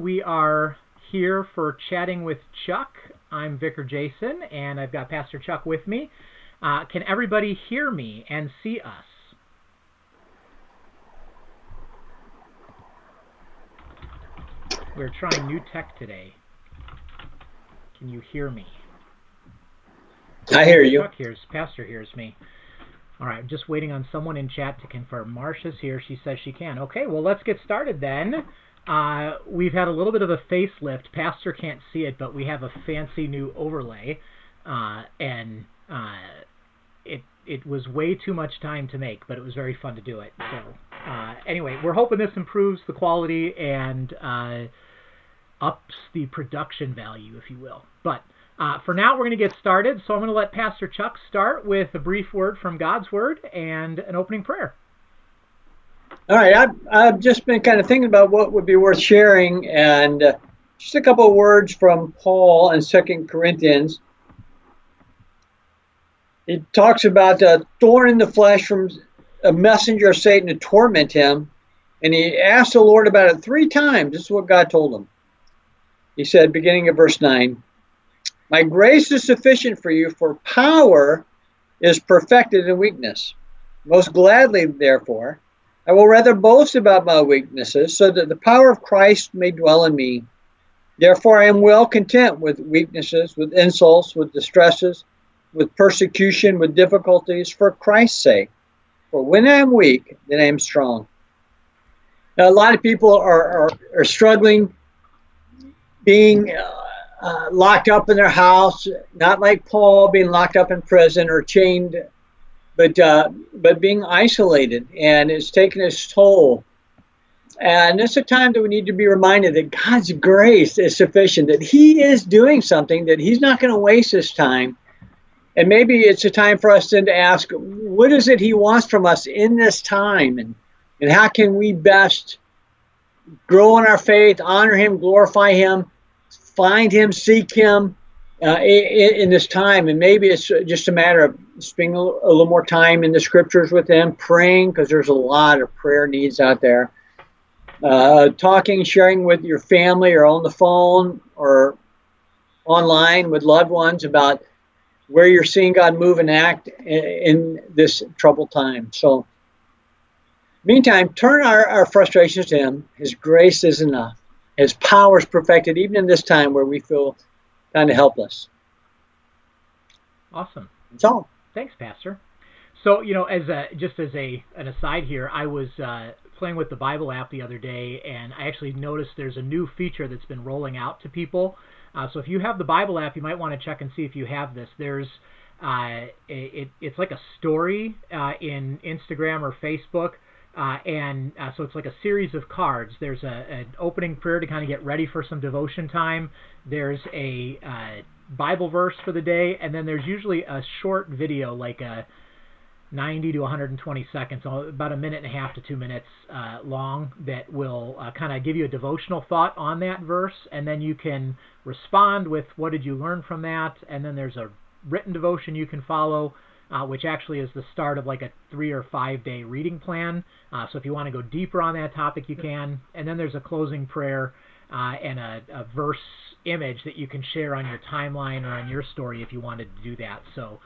We are here for Chatting with Chuck. I'm Vicar Jason, and I've got Pastor Chuck with me. Can everybody hear me and see us? We're trying new tech today. Can you hear me? I hear you. Pastor hears me. All right, I'm just waiting on someone in chat to confirm. Marsha's here. She says she can. Okay, well, let's get started then. We've had a little bit of a facelift. Pastor can't see it, but we have a fancy new overlay, and it was way too much time to make, but it was very fun to do it. So anyway, we're hoping this improves the quality and ups the production value, if you will. But for now, we're going to get started. So I'm going to let Pastor Chuck start with a brief word from God's Word and an opening prayer. All right, I've just been kind of thinking about what would be worth sharing, and just a couple of words from Paul in 2 Corinthians. He talks about a thorn in the flesh from a messenger of Satan to torment him, and he asked the Lord about it 3 times. This is what God told him. He said, beginning at verse 9, "My grace is sufficient for you, for power is perfected in weakness. Most gladly, therefore, I will rather boast about my weaknesses, so that the power of Christ may dwell in me. Therefore I am well content with weaknesses, with insults, with distresses, with persecution, with difficulties, for Christ's sake. For when I am weak, then I am strong." Now, a lot of people are struggling, being locked up in their house, not like Paul being locked up in prison or chained, but being isolated, and it's taken its toll. And it's a time that we need to be reminded that God's grace is sufficient, that He is doing something, that He's not going to waste His time. And maybe it's a time for us then to ask, what is it He wants from us in this time? And how can we best grow in our faith, honor Him, glorify Him, find Him, seek Him in this time? And maybe it's just a matter of spending a little more time in the scriptures with Him, praying, because there's a lot of prayer needs out there. Talking, sharing with your family or on the phone or online with loved ones about where you're seeing God move and act in this troubled time. So, meantime, turn our frustrations to Him. His grace is enough. His power is perfected, even in this time where we feel kind of helpless. Awesome. That's all. Thanks, Pastor. So, as an aside here, I was playing with the Bible app the other day, and I actually noticed there's a new feature that's been rolling out to people. So if you have the Bible app, you might want to check and see if you have this. There's it's like a story in Instagram or Facebook, and so it's like a series of cards. There's an opening prayer to kind of get ready for some devotion time. There's a Bible verse for the day, and then there's usually a short video, like a 90 to 120 seconds, about a minute and a half to 2 minutes long, that will kind of give you a devotional thought on that verse, and then you can respond with what did you learn from that, and then there's a written devotion you can follow, which actually is the start of like a 3 or 5 day reading plan. So if you want to go deeper on that topic, you can. And then there's a closing prayer and a verse image that you can share on your timeline or on your story if you wanted to do that. So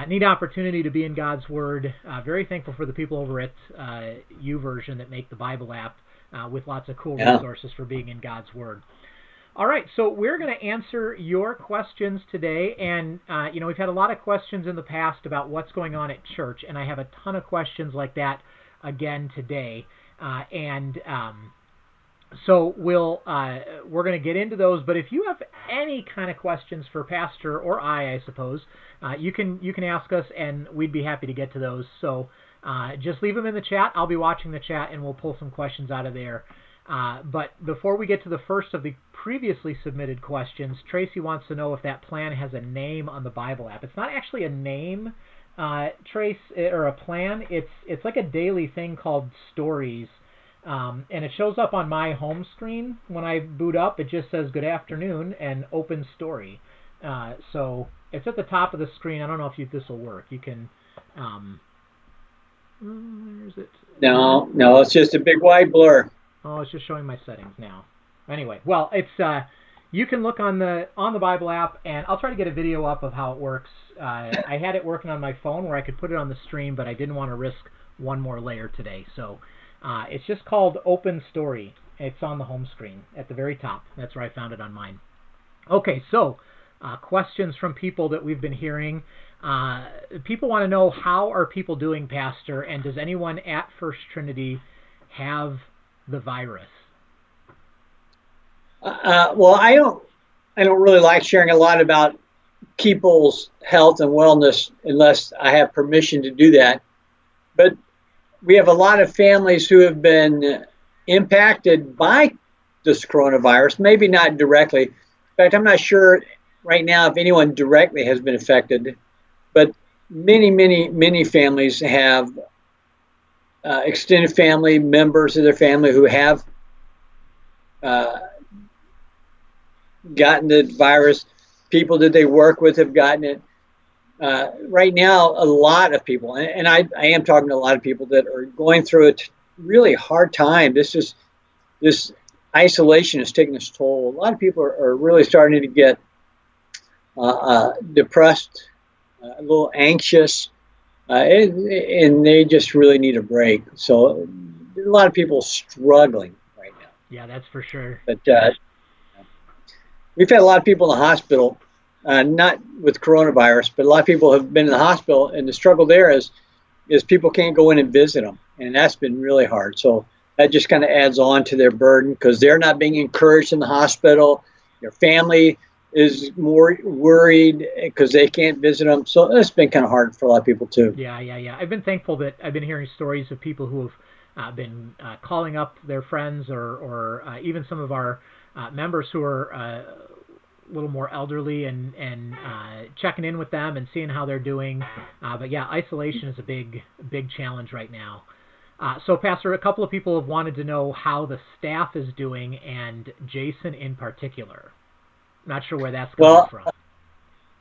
neat opportunity to be in God's Word. Very thankful for the people over at YouVersion that make the Bible app with lots of cool resources for being in God's Word. All right, so we're going to answer your questions today, and we've had a lot of questions in the past about what's going on at church, and I have a ton of questions like that again today, so we're going to get into those. But if you have any kind of questions for Pastor or I suppose, you can ask us, and we'd be happy to get to those. So just leave them in the chat. I'll be watching the chat, and we'll pull some questions out of there. But before we get to the first of the previously submitted questions, Tracy wants to know if that plan has a name on the Bible app. It's not actually a name, Trace, or a plan. It's like a daily thing called Stories. And it shows up on my home screen when I boot up. It just says good afternoon and open story. So it's at the top of the screen. I don't know if this will work. You can. Where is it? No, it's just a big white blur. Oh, it's just showing my settings now. Anyway, well, it's you can look on the Bible app, and I'll try to get a video up of how it works. I had it working on my phone where I could put it on the stream, but I didn't want to risk one more layer today. So it's just called Open Story. It's on the home screen at the very top. That's where I found it on mine. Okay, so questions from people that we've been hearing. People want to know, how are people doing, Pastor, and does anyone at First Trinity have the virus? Well, I don't really like sharing a lot about people's health and wellness unless I have permission to do that. But we have a lot of families who have been impacted by this coronavirus, maybe not directly. In fact, I'm not sure right now if anyone directly has been affected, but many families have extended family members of their family who have gotten the virus. People that they work with have gotten it. Right now, a lot of people, and I am talking to a lot of people that are going through a really hard time. This isolation is taking its toll. A lot of people are really starting to get depressed, a little anxious, and they just really need a break. So a lot of people struggling right now. Yeah, that's for sure. But we've had a lot of people in the hospital, not with coronavirus, but a lot of people have been in the hospital, and the struggle there is people can't go in and visit them, and that's been really hard. So that just kind of adds on to their burden because they're not being encouraged in the hospital. Their family is more worried because they can't visit them. So it's been kind of hard for a lot of people too. Yeah. I've been thankful that I've been hearing stories of people who have been calling up their friends or even some of our members who are a little more elderly and checking in with them and seeing how they're doing. But yeah, isolation is a big challenge right now. So, Pastor, a couple of people have wanted to know how the staff is doing, and Jason in particular. Not sure where that's coming from.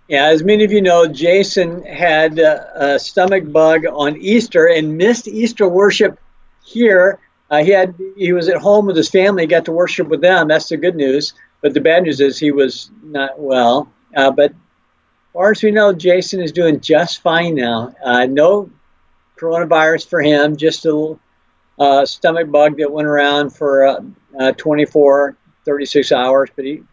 Yeah, as many of you know, Jason had a stomach bug on Easter and missed Easter worship here. He was at home with his family, got to worship with them. That's the good news. But the bad news is he was not well. But as far as we know, Jason is doing just fine now. No coronavirus for him, just a little stomach bug that went around for 24, 36 hours. But I'm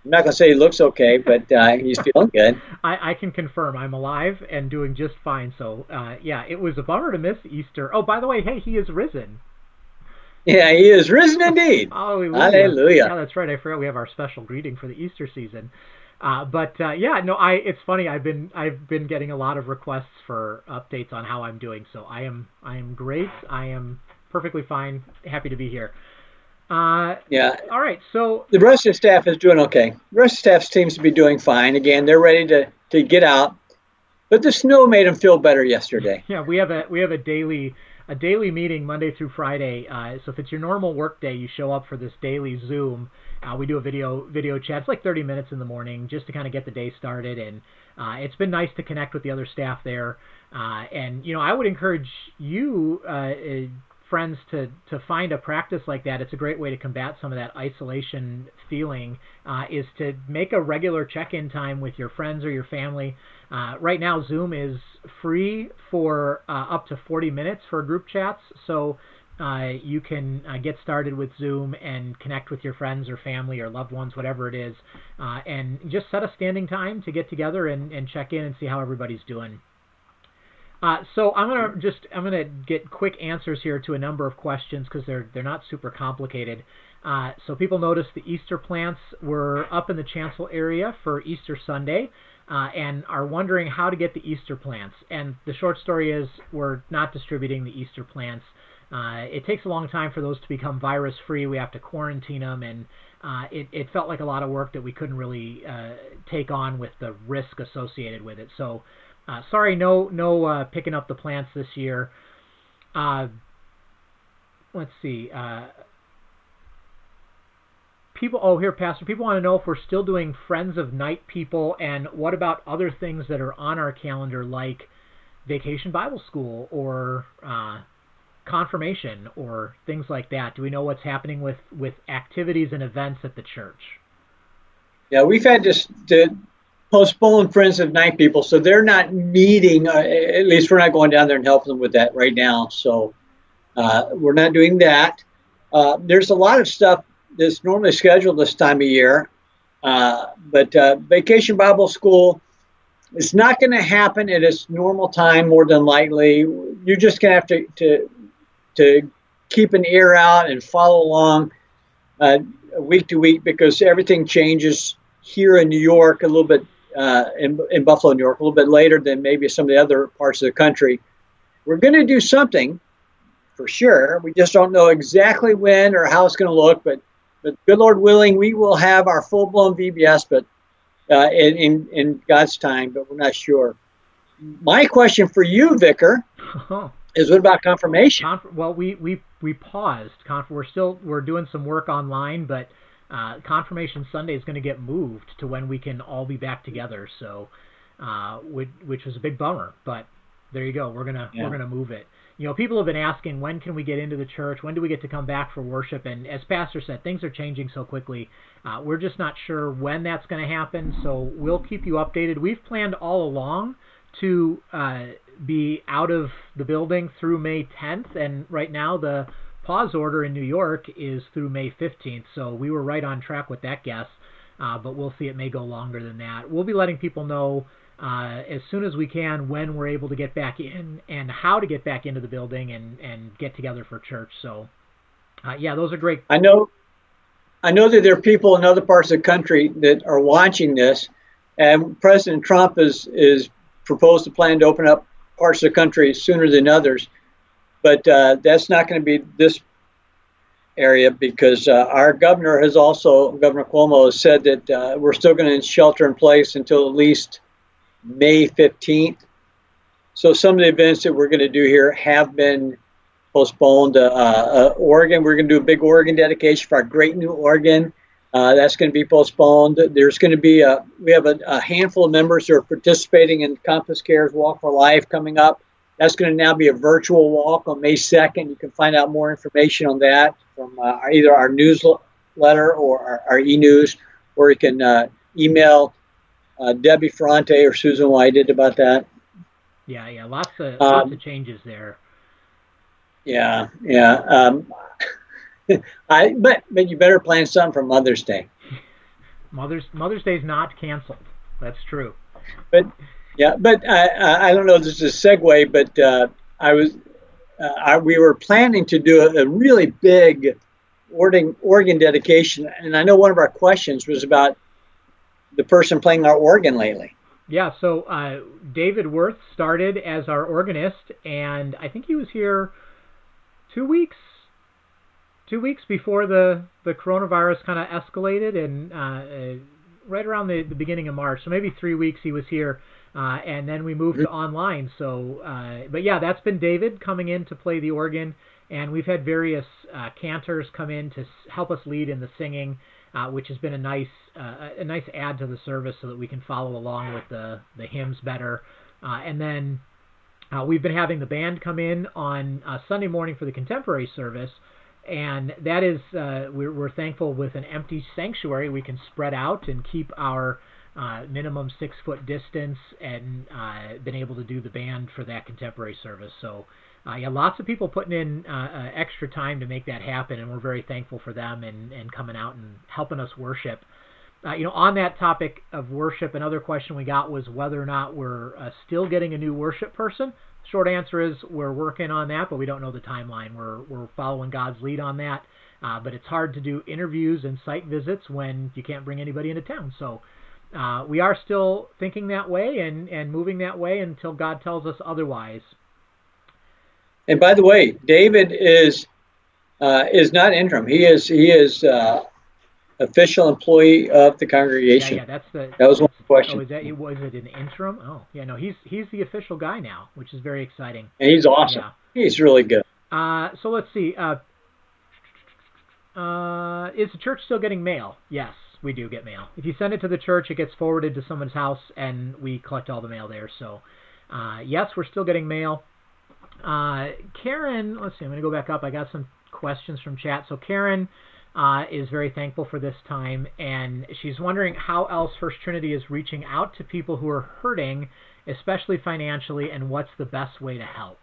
not going to say he looks okay, but he's feeling good. I can confirm I'm alive and doing just fine. So, yeah, it was a bummer to miss Easter. Oh, by the way, hey, he is risen. Yeah, he is risen indeed. Hallelujah. Hallelujah. Yeah, that's right. I forgot we have our special greeting for the Easter season. It's funny. I've been getting a lot of requests for updates on how I'm doing. So I am great. I am perfectly fine. Happy to be here. Yeah. All right. So the rest of the staff is doing okay. The rest of the staff seems to be doing fine. Again, they're ready to get out. But the snow made them feel better yesterday. Yeah, we have a daily meeting Monday through Friday. So if it's your normal work day, you show up for this daily Zoom. We do a video chat. It's like 30 minutes in the morning just to kind of get the day started. And it's been nice to connect with the other staff there. And I would encourage you, friends, to find a practice like that. It's a great way to combat some of that isolation feeling, is to make a regular check-in time with your friends or your family. Right now, Zoom is free for up to 40 minutes for group chats, so you can get started with Zoom and connect with your friends or family or loved ones, whatever it is, and just set a standing time to get together and check in and see how everybody's doing. So I'm gonna get quick answers here to a number of questions because they're not super complicated. So people noticed the Easter plants were up in the chancel area for Easter Sunday, and are wondering how to get the Easter plants. And the short story is we're not distributing the Easter plants. It takes a long time for those to become virus-free. We have to quarantine them, and it felt like a lot of work that we couldn't really take on with the risk associated with it. So. Sorry, no picking up the plants this year. Let's see. Pastor, people want to know if we're still doing Friends of Night People, and what about other things that are on our calendar, like Vacation Bible School or confirmation or things like that? Do we know what's happening with activities and events at the church? Yeah, we've had to postpone Friends of Night people, so they're not meeting. At least we're not going down there and helping them with that right now. So we're not doing that. There's a lot of stuff that's normally scheduled this time of year, but Vacation Bible School is not going to happen at its normal time. More than likely, you're just going to have to keep an ear out and follow along week to week, because everything changes here in New York a little bit, in Buffalo, New York, a little bit later than maybe some of the other parts of the country. We're going to do something for sure. We just don't know exactly when or how it's going to look, but good Lord willing, we will have our full-blown VBS, but in God's time, but we're not sure. My question for you, Vicar, is what about confirmation? Well, we paused. We're doing some work online, but Confirmation Sunday is going to get moved to when we can all be back together. So, which was a big bummer, but there you go. We're gonna move it. People have been asking, when can we get into the church? When do we get to come back for worship? And as Pastor said, things are changing so quickly. We're just not sure when that's going to happen. So we'll keep you updated. We've planned all along to be out of the building through May 10th, and right now the pause order in New York is through May 15th, so we were right on track with that guess, but we'll see. It may go longer than that. We'll be letting people know as soon as we can when we're able to get back in and how to get back into the building and get together for church. So yeah, those are great. I know that there are people in other parts of the country that are watching this, and President Trump is proposed to plan to open up parts of the country sooner than others, but that's not going to be this area, because our governor Cuomo has said that we're still going to shelter in place until at least May 15th. So some of the events that we're going to do here have been postponed. Oregon, we're going to do a big Oregon dedication for our great new organ. That's going to be postponed. There's going to be we have a handful of members who are participating in Compass Care's Walk for Life coming up. That's going to now be a virtual walk on May 2nd. You can find out more information on that from either our newsletter or our e-news, or you can email Debbie Ferrante or Susan Whited about that. Yeah, lots of changes there. Yeah. But you better plan something for Mother's Day. Mother's Day is not canceled. That's true. But I don't know if this is a segue, but we were planning to do a really big organ dedication, and I know one of our questions was about the person playing our organ lately. Yeah, so David Worth started as our organist, and I think he was here 2 weeks before the coronavirus kind of escalated, and right around the beginning of March, so maybe 3 weeks he was here, and then we moved to online. So, but yeah, that's been David coming in to play the organ, and we've had various cantors come in to help us lead in the singing, which has been a nice add to the service so that we can follow along with the hymns better. And then we've been having the band come in on Sunday morning for the contemporary service, and that is we're thankful with an empty sanctuary we can spread out and keep our minimum 6 foot distance, and been able to do the band for that contemporary service. So yeah, lots of people putting in extra time to make that happen, and we're very thankful for them and coming out and helping us worship. On that topic of worship, another question we got was whether or not we're still getting a new worship person. Short answer is we're working on that, but we don't know the timeline. We're following God's lead on that, but it's hard to do interviews and site visits when you can't bring anybody into town. So we are still thinking that way and moving that way until God tells us otherwise. And by the way, David is not interim. He is official employee of the congregation. Yeah, that was one question. Oh, was it an interim? Oh, yeah, no, he's the official guy now, which is very exciting. And he's awesome. Yeah. He's really good. So let's see. Is the church still getting mail? Yes, we do get mail. If you send it to the church, it gets forwarded to someone's house, and we collect all the mail there. So yes, we're still getting mail. Karen, let's see, I'm going to go back up. I got some questions from chat. So Karen is very thankful for this time, and she's wondering how else First Trinity is reaching out to people who are hurting, especially financially, and what's the best way to help.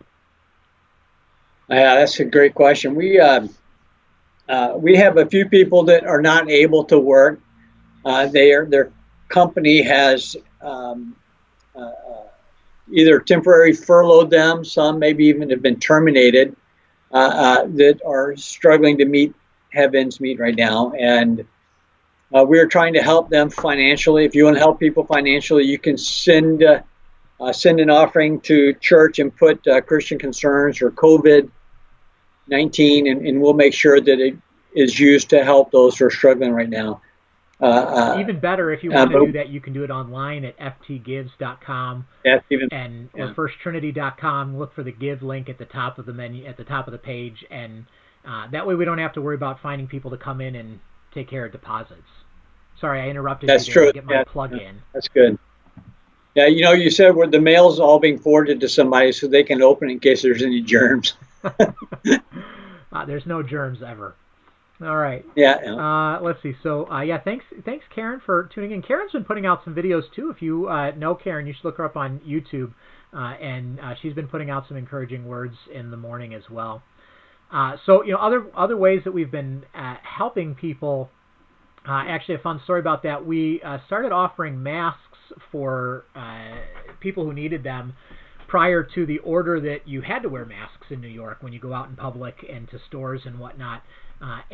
Yeah, that's a great question. We have a few people that are not able to work. Their company has either temporarily furloughed them, some maybe even have been terminated, that are struggling to have ends meet right now. And we're trying to help them financially. If you want to help people financially, you can send an offering to church and put Christian Concerns or COVID-19, and we'll make sure that it is used to help those who are struggling right now. Even better, if you want to do that, you can do it online at ftgives.com or firsttrinity.com. Look for the Give link at the top of the menu, at the top of the page, and that way we don't have to worry about finding people to come in and take care of deposits. Sorry, I interrupted you there to get my plug in. That's good. Yeah, you said where the mail's all being forwarded to somebody so they can open it in case there's any germs. There's no germs ever. All right. Yeah. Let's see. So, thanks, Karen, for tuning in. Karen's been putting out some videos too. If you know Karen, you should look her up on YouTube, and she's been putting out some encouraging words in the morning as well. So, other ways that we've been helping people. Actually, a fun story about that. We started offering masks for people who needed them prior to the order that you had to wear masks in New York when you go out in public and to stores and whatnot. A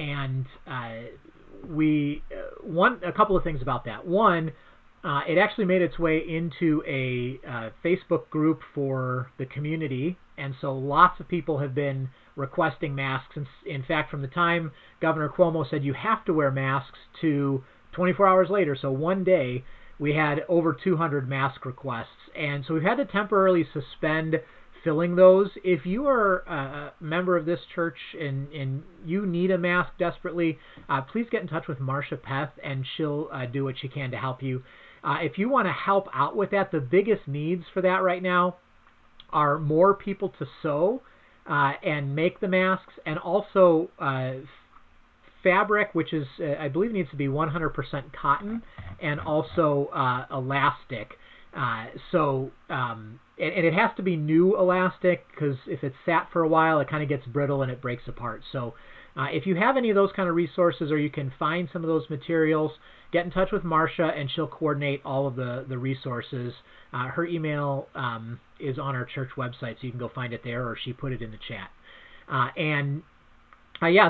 couple of things about that. One, it actually made its way into a Facebook group for the community, and so lots of people have been requesting masks. In fact, from the time Governor Cuomo said you have to wear masks to 24 hours later, so one day, we had over 200 mask requests, and so we've had to temporarily suspend filling those. If you are a member of this church and you need a mask desperately, please get in touch with Marcia Peth, and she'll do what she can to help you. If you want to help out with that, the biggest needs for that right now are more people to sew and make the masks, and also fabric, which is, I believe, needs to be 100% cotton, and also elastic. And it has to be new elastic, because if it's sat for a while, it kind of gets brittle and it breaks apart. So if you have any of those kind of resources, or you can find some of those materials, get in touch with Marcia, and she'll coordinate all of the resources. Her email is on our church website, so you can go find it there, or she put it in the chat.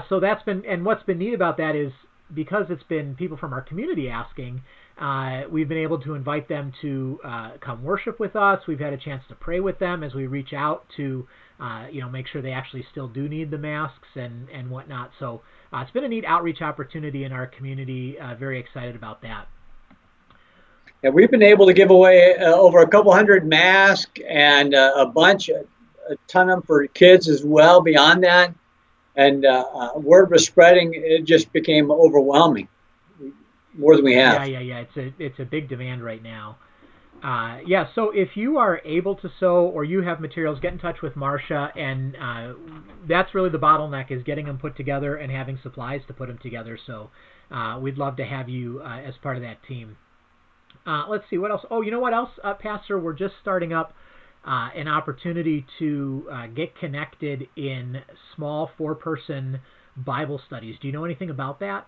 So that's been, and what's been neat about that is, because it's been people from our community asking, we've been able to invite them to come worship with us. We've had a chance to pray with them as we reach out to, make sure they actually still do need the masks and whatnot. So it's been a neat outreach opportunity in our community. Very excited about that. Yeah, we've been able to give away over a couple hundred masks and a ton of them for kids as well beyond that. And word was spreading. It just became overwhelming, more than we have. Yeah. It's a big demand right now. So if you are able to sew, or you have materials, get in touch with Marcia, and that's really the bottleneck, is getting them put together and having supplies to put them together. So we'd love to have you as part of that team. Let's see, what else? Oh, you know what else, Pastor? We're just starting up an opportunity to get connected in small 4-person Bible studies. Do you know anything about that?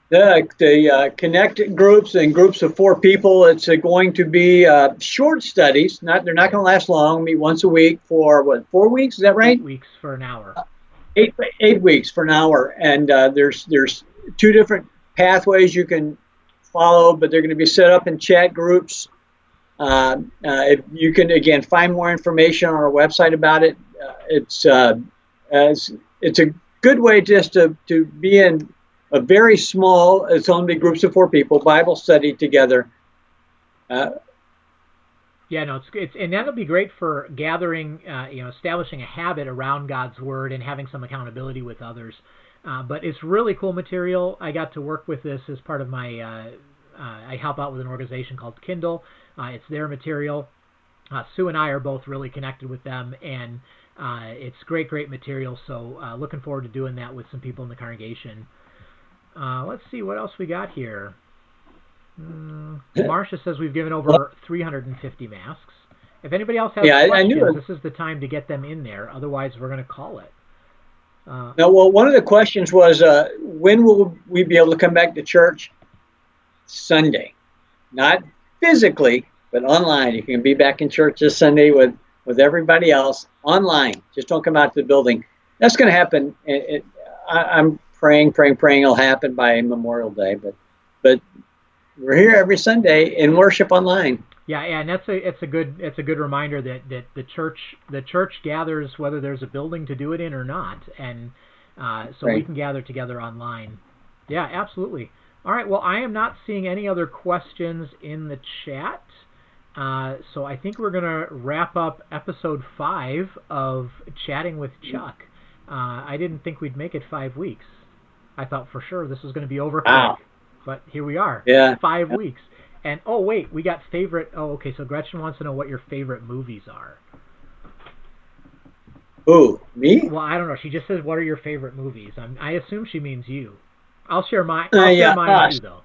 The connect groups and groups of 4 people. It's going to be short studies. They're not going to last long. Meet once a week for 4 weeks? Is that right? 8 weeks for an hour. 8 weeks for an hour. And there's 2 different pathways you can follow, but they're going to be set up in chat groups. If you can, again, find more information on our website about it. It's a good way just to be in a very small, it's only groups of 4 people, Bible study together. It's and that'll be great for gathering, establishing a habit around God's Word and having some accountability with others. But it's really cool material. I got to work with this as part of my, I help out with an organization called Kindle. It's their material. Sue and I are both really connected with them, and it's great material. So looking forward to doing that with some people in the congregation. Let's see what else we got here. Marcia says we've given over 350 masks. If anybody else has questions, this is the time to get them in there. Otherwise, we're going to call it. One of the questions was, when will we be able to come back to church? Sunday. Not physically, but online. You can be back in church this Sunday with everybody else online. Just don't come out to the building. That's going to happen. I'm praying it'll happen by Memorial Day. But we're here every Sunday in worship online. Yeah, and it's a good reminder that the church gathers whether there's a building to do it in or not, and so we can gather together online. Yeah, absolutely. All right. Well, I am not seeing any other questions in the chat, so I think we're gonna wrap up episode 5 of Chatting with Chuck. I didn't think we'd make it 5 weeks. I thought for sure this was going to be over quick, but here we are. Yeah. 5 weeks. And, oh, wait, we got favorite... Oh, okay, so Gretchen wants to know what your favorite movies are. Who, me? Well, I don't know. She just says, what are your favorite movies? I assume she means you. I'll share mine too, though.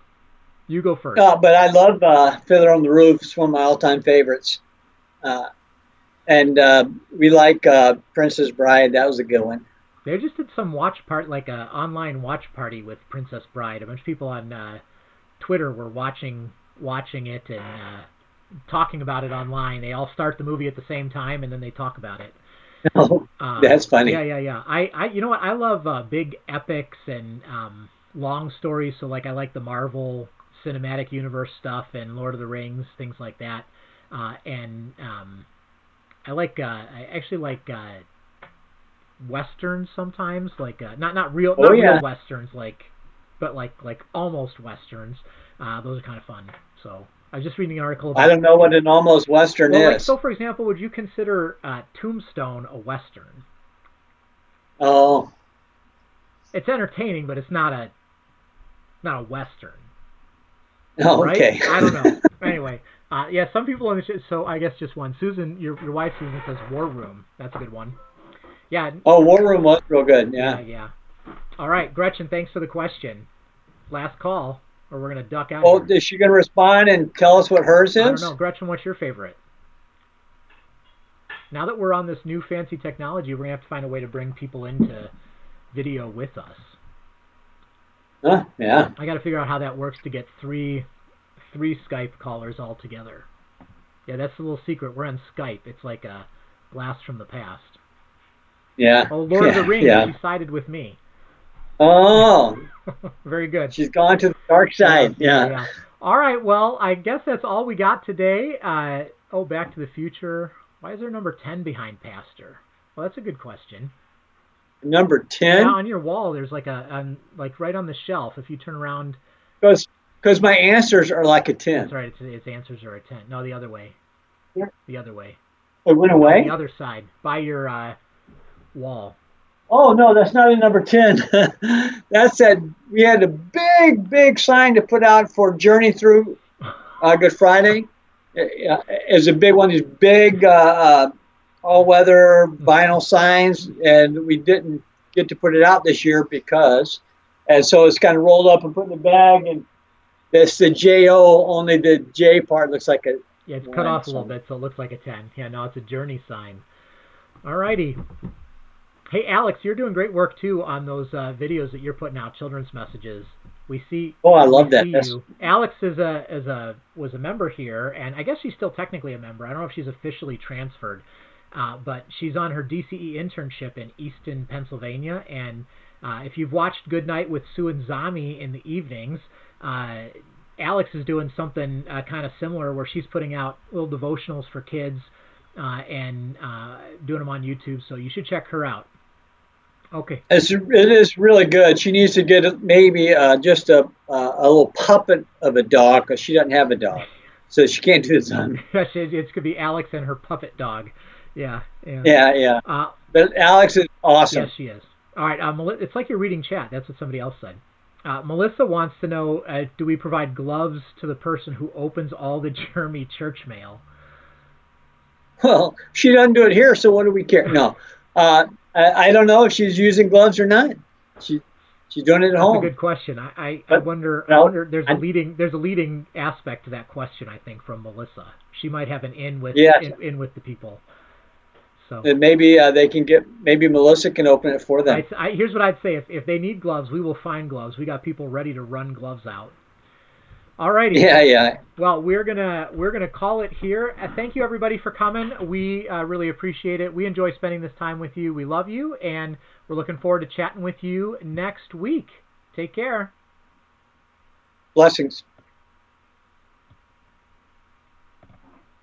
You go first. But I love Fiddler on the Roof. It's one of my all-time favorites. And we like Princess Bride. That was a good one. They just did some online watch party with Princess Bride. A bunch of people on Twitter were watching it and talking about it online. They all start the movie at the same time and then they talk about it. Oh, that's funny. Yeah. I you know what? I love big epics and long stories. So I like the Marvel Cinematic Universe stuff and Lord of the Rings, things like that. I actually like westerns sometimes, not real westerns, but almost westerns. Those are kind of fun. So I was just reading an article about... I don't know what an almost western is. So, for example, would you consider Tombstone a western? Oh. It's entertaining, but it's not a western. Oh, right? okay. I don't know. Anyway, some people understand. So I guess just one. Susan, your wife Susan says War Room. That's a good one. Yeah. Oh, War Room was real good. Yeah. Yeah. All right, Gretchen. Thanks for the question. Last call, or we're gonna duck out. Oh, is she gonna respond and tell us what hers is? I don't know, Gretchen. What's your favorite? Now that we're on this new fancy technology, we're gonna have to find a way to bring people into video with us. Yeah. I got to figure out how that works to get three Skype callers all together. Yeah, that's the little secret. We're on Skype. It's like a blast from the past. Yeah. Oh, Lord of the Rings. Yeah. She sided with me. Oh. Very good. She's gone to the dark side. Yeah. All right. Well, I guess that's all we got today. Back to the Future. Why is there number 10 behind Pastor? Well, that's a good question. Number 10? Yeah, on your wall, there's right on the shelf. If you turn around. Because my answers are like a 10. That's right. Its answers are a 10. No, the other way. Yeah. The other way. It went away? On the other side, by your wall. Oh, no, that's not a number 10. That said, we had a big sign to put out for Journey Through Good Friday. It's a big one, these big all-weather vinyl signs, and we didn't get to put it out this year and so it's kind of rolled up and put in the bag, and that's the J-O, only the J part looks like a... Yeah, it's cut off a little bit, so it looks like a 10. Yeah, no, it's a Journey sign. All righty. Hey, Alex, you're doing great work, too, on those videos that you're putting out, children's messages. We see... Oh, I love that. You. Alex was a member here, and I guess she's still technically a member. I don't know if she's officially transferred, but she's on her DCE internship in Easton, Pennsylvania, and if you've watched Good Night with Sue and Zami in the evenings, Alex is doing something kind of similar where she's putting out little devotionals for kids and doing them on YouTube, so you should check her out. Okay. It is really good. She needs to get maybe just a little puppet of a dog, because she doesn't have a dog, so she can't do this on. It's could be Alex and her puppet dog. Yeah. But Alex is awesome. Yes, she is. All right. It's like you're reading chat. That's what somebody else said. Melissa wants to know: do we provide gloves to the person who opens all the Jeremy church mail? Well, she doesn't do it here, so what do we care? No, I don't know if she's using gloves or not. She she's doing it at That's a home. good question. I But wonder. I no, wonder. I, There's a leading aspect to that question. I think from Melissa. She might have an yes, in with the people. So and maybe they can get. Maybe Melissa can open it for them. here's what I'd say. If they need gloves, we will find gloves. We got people ready to run gloves out. Alrighty. Yeah, yeah. Well, we're gonna call it here. Thank you everybody for coming. We really appreciate it. We enjoy spending this time with you. We love you, and we're looking forward to chatting with you next week. Take care. Blessings.